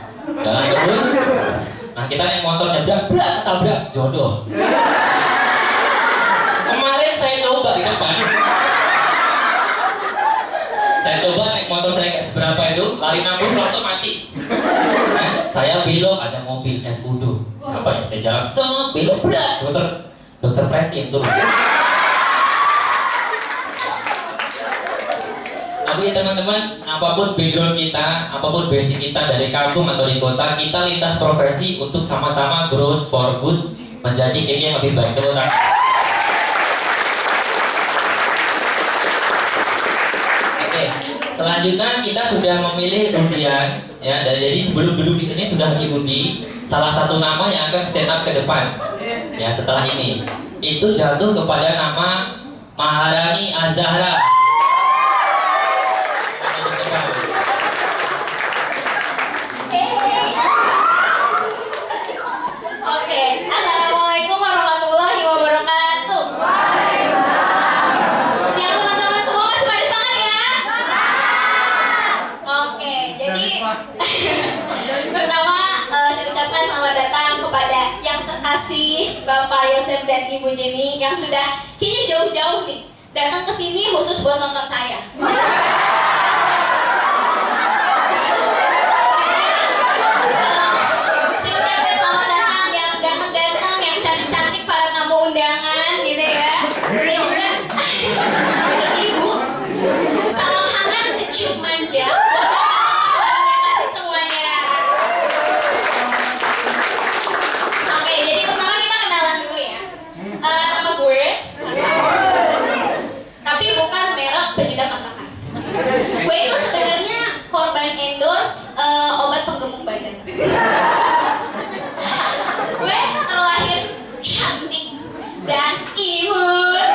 Jalan terus. Nah kita naik motor nyebrang, ketabrak, jodoh. Kemarin saya coba di depan. Saya coba naik motor saya kayak seberapa itu, lari 60 langsung mati. Nah, saya belok ada mobil es udu. Siapa yang saya jalan, belok, dokter Preti yang turun. Tapi ya teman-teman, apapun background kita, apapun basic kita dari kampung atau di kota, kita lintas profesi untuk sama-sama growth for good, menjadi KK yang lebih baik. Oke, selanjutnya kita sudah memilih undian, ya. Dan jadi sebelum duduk di sini sudah diundi salah satu nama yang akan stand up ke depan, ya setelah ini. Itu jatuh kepada nama Maharani Azahra. Oke, assalamualaikum warahmatullahi wabarakatuh. Siap teman-teman semua, masih pada semangat ya? Oke, jadi pertama saya ucapkan selamat datang kepada yang terkasih Bapak Yosef dan Ibu Jenny yang sudah kini jauh-jauh nih datang ke sini khusus buat nonton saya. Gue itu sebenarnya korban endorse obat penggemuk badan. Gue terlahir cantik dan imut.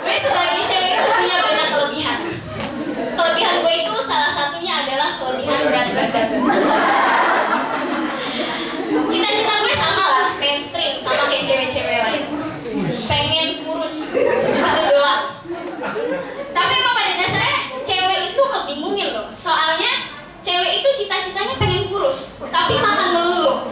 Gue sebagai cewek itu punya banyak kelebihan. Kelebihan gue itu salah satunya adalah kelebihan berat badan. Cita-cita gue sama lah, mainstream sama kayak cewek-cewek lain. Pengen kurus, itu doang. Tapi emang pada dasarnya cewek itu ngebingungin loh. Soalnya cewek itu cita-citanya pengen kurus, tapi makan melulu.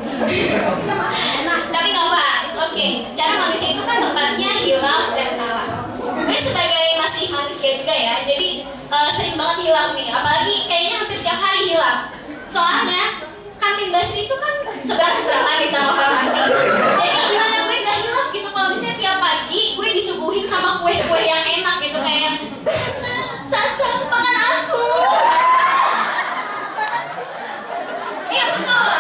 Tapi gak apa, it's okay. Secara manusia itu kan tempatnya hilaf dan salah. Gue sebagai masih manusia juga ya, jadi sering banget hilaf nih. Apalagi kayaknya hampir tiap hari hilaf. Soalnya kantin Basri itu kan seberang-seberang lagi sama farmasi. Jadi gimana gue gak hilaf gitu kalau misalnya tiap pagi gue disuguhin sama kue-kue yang enak gitu kayak Sasa, makan aku. Iya betul.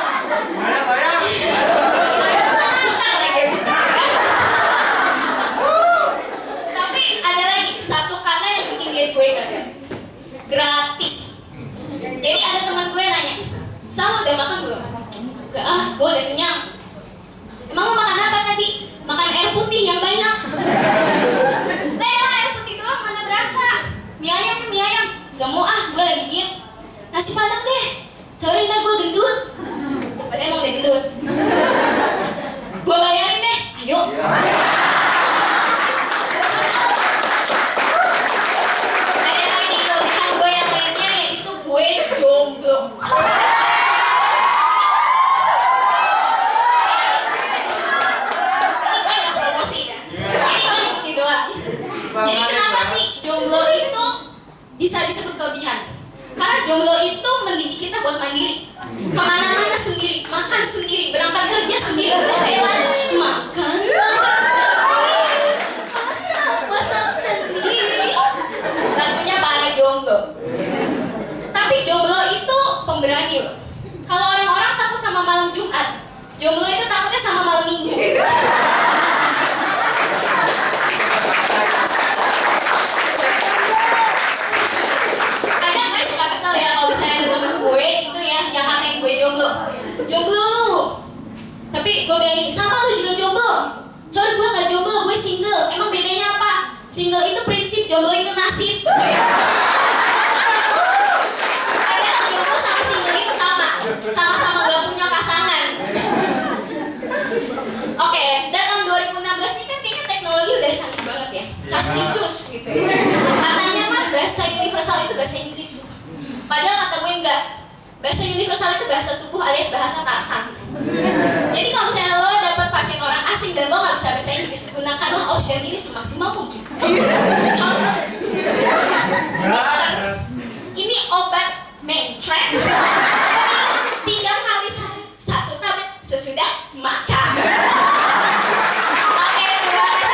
Hutang lagi habis itu. Tapi ada lagi satu kata yang bikin diet gue gagal. Gratis. Jadi ada teman gue nanya, Sal udah makan belum? Gak gue udah kenyang. Emang lo makan apa tadi? Makan air putih Gak mau ah, gue lagi diet. Nasi padang deh. Sorry ntar gue gendut. Padahal emang udah gendut. Gue bayarin deh. Ayo. Ada lagi nih kelebihan gue yang lainnya, yaitu gue jomblo. Jadi kenapa sih jomblo itu bisa disebut kelebihan? Karena jomblo itu mendidik kita buat mandiri, kemana-mana sendiri, makan sendiri, berangkat kerja sendiri, berhewan, makan sendiri, masak sendiri. Lagunya para jomblo. Tapi jomblo itu pemberani loh. Kalau orang-orang takut sama malam Jumat, jomblo itu takutnya sama malam Minggu. Jomblo, tapi gue bilangin sama lu juga jomblo. Sorry gue nggak jomblo, gue single. Emang bedanya apa? Single itu prinsip, jomblo itu nasib. Padahal jomblo sama single itu sama-sama gak punya pasangan. Oke, dan tahun 2016 ini kan kayaknya teknologi udah canggih banget ya, cas-cus gitu ya. Katanya mah bahasa universal itu bahasa Inggris, padahal kata gue enggak. Bahasa universal itu bahasa tubuh alias bahasa Tarsan. Jadi kalau misalnya lo dapet pasien orang asing dan lo nggak bisa bahasa Inggris, gunakanlah option ini semaksimal mungkin. Contoh, Mister, ini obat mencret 3 kali sehari, 1 tablet sesudah makan. Oke, terima kasih.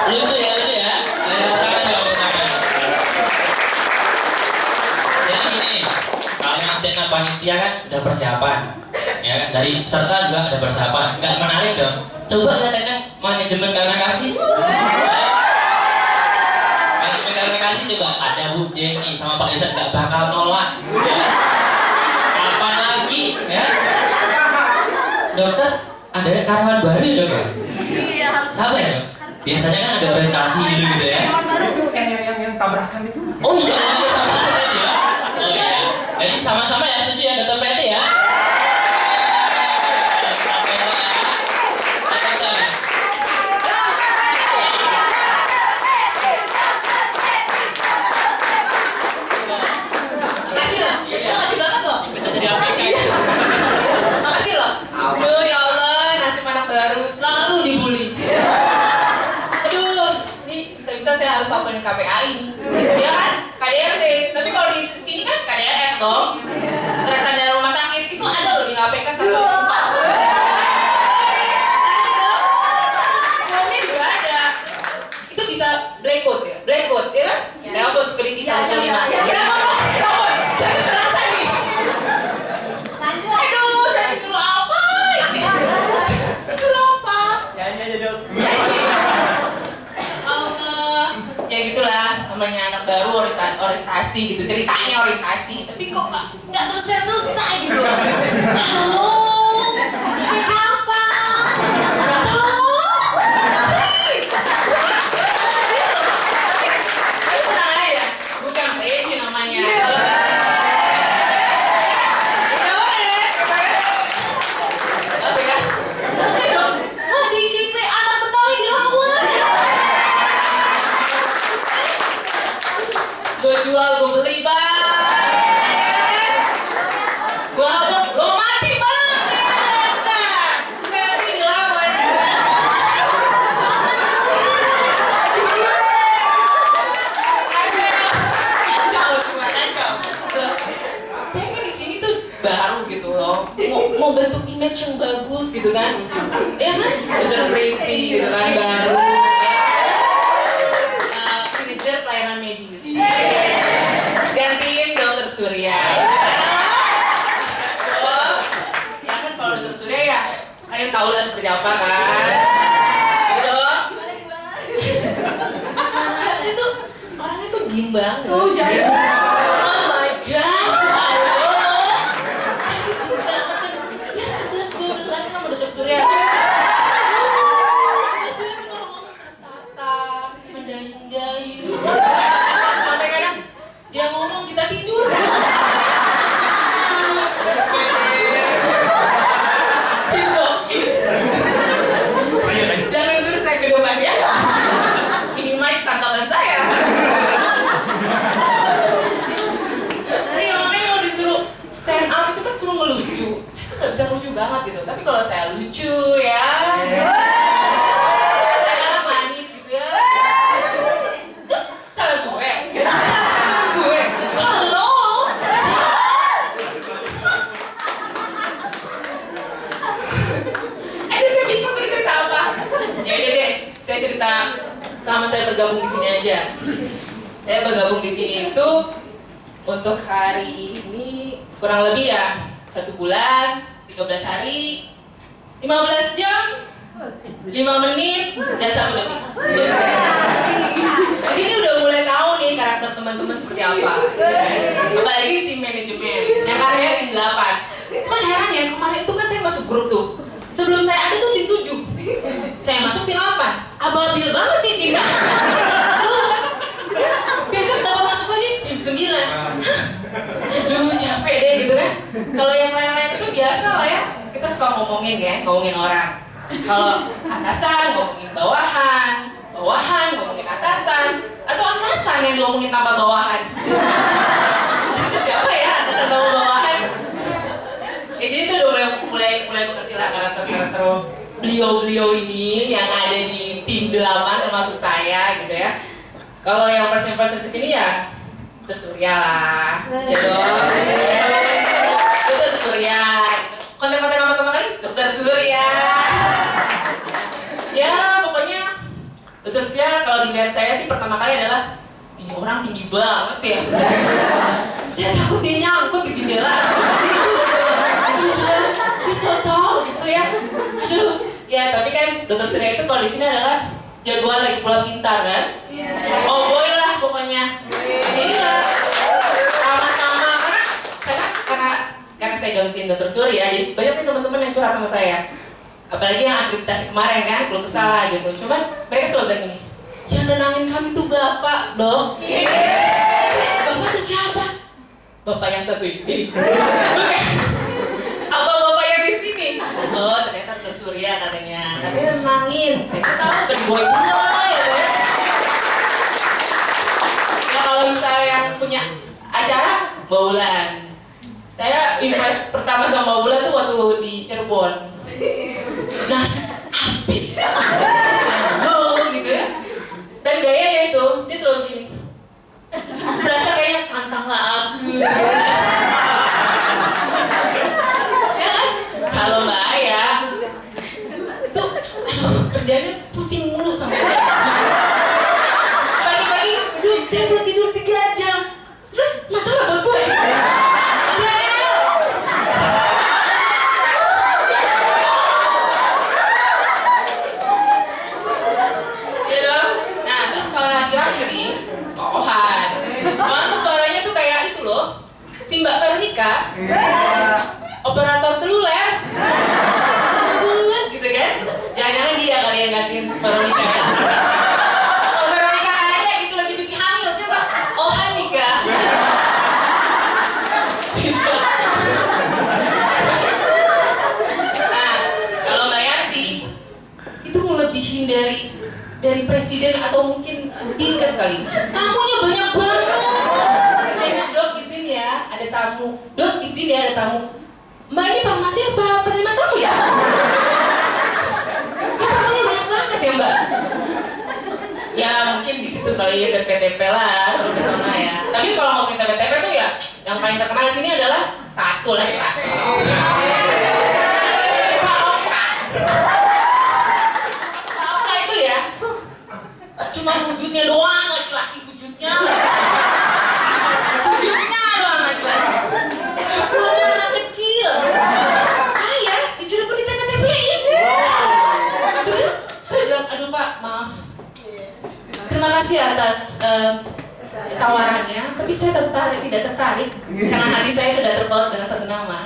Lucu ya. Jadi gini, kalau yang stand up panitia kan udah persiapan, ya kan? Dari peserta juga ada persiapan. Nggak menarik dong. Coba kita tanya manajemen karena kasih. Manajemen karena kasih juga ada Bu Jenny sama Pak Isan nggak bakal nolak. Ya. Kapan lagi, ya? Dokter, ada karyawan baru ya dok? Iya, harus. Apa ya dok? Biasanya kan ada orientasi dulu gitu ya. Yang tabrakan itu. Oh iya, tabrakan ya. Oh iya. Jadi sama-sama ya, setuju ya dokter Preti ya. Makasih loh, makasih banget loh. Jadi apa ya? Makasih loh. Aduh ya Allah, nasib anak baru selalu dibully. Aduh, nih bisa-bisa saya harus laporin KPAI. Ya kan? KDRT. Tapi kalau di sini kan KDRS dong. Kekerasan dalam rumah sakit itu ada loh di HPK 144. Maunya juga ada. Itu bisa blackout ya? Blackout ya kan? Telepon security 115. Telepon. Saya kekerasan nih. Aduh, saya disuruh apa ini? Disuruh apa? Jangan aja dong. Allah, ya gitulah namanya anak baru orientasi gitu, ceritanya orientasi, tapi kok nggak selesai gitu. Halo, sampai kapan? Tolong, please. Tapi tenang aja, bukan Freddy namanya. Kalau gue jual, gue beli bang. Gue habuk, lo mati bang. Tapi dilawan. Kacau semua, kacau. Saya kan di sini tuh baru gitu loh. Mau bentuk image yang bagus gitu kan. Ya kan? Dokter Pretty gitu kan, baru. Manajer pelayanan medis. Gantiin Dokter Surya. Oh, ya kan kalau Dokter Surya ya kalian tahu lah seperti apa kan. Gitu. Nah, saya tuh orangnya tuh diem banget. Oh my god. Halo. Saya tuh cinta banget. Ya 11-12 sama Dokter Surya. yang lucu banget gitu. Tapi kalau saya lucu ya, manis gitu ya. Terus salah gue, halo. Saya bingung saya cerita apa. Ya udah deh, saya cerita selama saya bergabung di sini aja. Saya bergabung di sini itu untuk hari ini kurang lebih ya 1 bulan, 13 hari, 15 jam, 5 menit, dan 1 detik. Terus, jadi ini udah mulai tahu nih karakter teman-teman seperti apa. Apalagi tim manajemen, yang karyanya tim 8. Cuman heran ya, kemarin itu kan saya masuk grup tuh. Sebelum saya ada tuh tim 7. Saya masuk tim 8. Ababil banget nih timnya. Besok dapat masuk lagi tim 9. Duh capek deh gitu kan. Kalau yang lain-lain itu biasa lah ya. Kita suka ngomongin ya, ngomongin orang. Kalau atasan ngomongin bawahan, bawahan ngomongin atasan, atau atasan yang ngomongin tambah bawahan. Itu siapa ya atasan tambah bawahan? Ya jadi saya udah mulai mengerti lah karakter beliau-beliau ini yang ada di tim 8 termasuk saya gitu ya. Kalau yang person kesini ya Surya lah, ya dong. Dokter Surya. Konten-konten apa pertama kali? Dokter Surya. Ya pokoknya Dokter Surya kalau dilihat saya sih pertama kali adalah ini orang tinggi banget ya. Saya takut dia nyangkut di jendela. Dia so tall gitu ya. Aduh, ya tapi kan Dokter Surya itu kalau di sini adalah jagoan lagi pula pintar kan? Oh boy lah pokoknya. Jadi sama-sama karena saya gantiin Dokter Surya, jadi banyak nih teman-teman yang curhat sama saya. Apalagi yang akreditasi kemarin kan, belum kesalah gitu. Cuman mereka selalu bilang gini, yang nenangin kami tuh Bapak, Dok. Bapak tuh siapa? Bapak yang satu ini. Apa Bapak yang di sini? Oh ternyata Dokter Surya katanya nenangin. Saya tuh tahu berboy pula ya kan. Ya kalau misalnya yang punya acara Mbak Wulan, saya impress pertama sama Mbak Wulan tuh waktu di Cirebon. Narsis abis, gitu ya. Dan gayanya itu dia selalu gini, berasa kayaknya tantanglah aku. Ya kan? Kalau Mbak Aya itu, kerjanya pusing mulu sama saya. Pagi-pagi, saya belum tidur 3 jam. Terus masalah buat gue. Ya dong. Nah, terus kalau laki-laki nih, Ohan. Ohan tuh suaranya tuh kayak itu loh. Si Mbak Veronica, operator seluler. Gitu kan? Jangan-jangan dia kali yang gantiin Veronica ya. Dari presiden atau mungkin Dinkes kali. Tamunya banyak banget. Jangan Dok izin ya, ada tamu. Dok izin ya ada tamu. Mbak ini farmasi apa penerima tamu ya? Tamunya banyak banget ya Mbak. Ya mungkin di situ kali ya TP-TP lah terus ke sana ya. Tapi kalau ngomongin TP-TP tuh ya yang paling terkenal di sini adalah satu lah ya. Cuma wujudnya doang, laki-laki wujudnya doang laki-laki. Aku anak kecil. Saya diceruput di TP-TP-in. Tuh, saya bilang, aduh Pak, maaf. Terima kasih atas tawarannya, tapi saya tidak tertarik karena hati saya sudah terpaut dengan satu nama.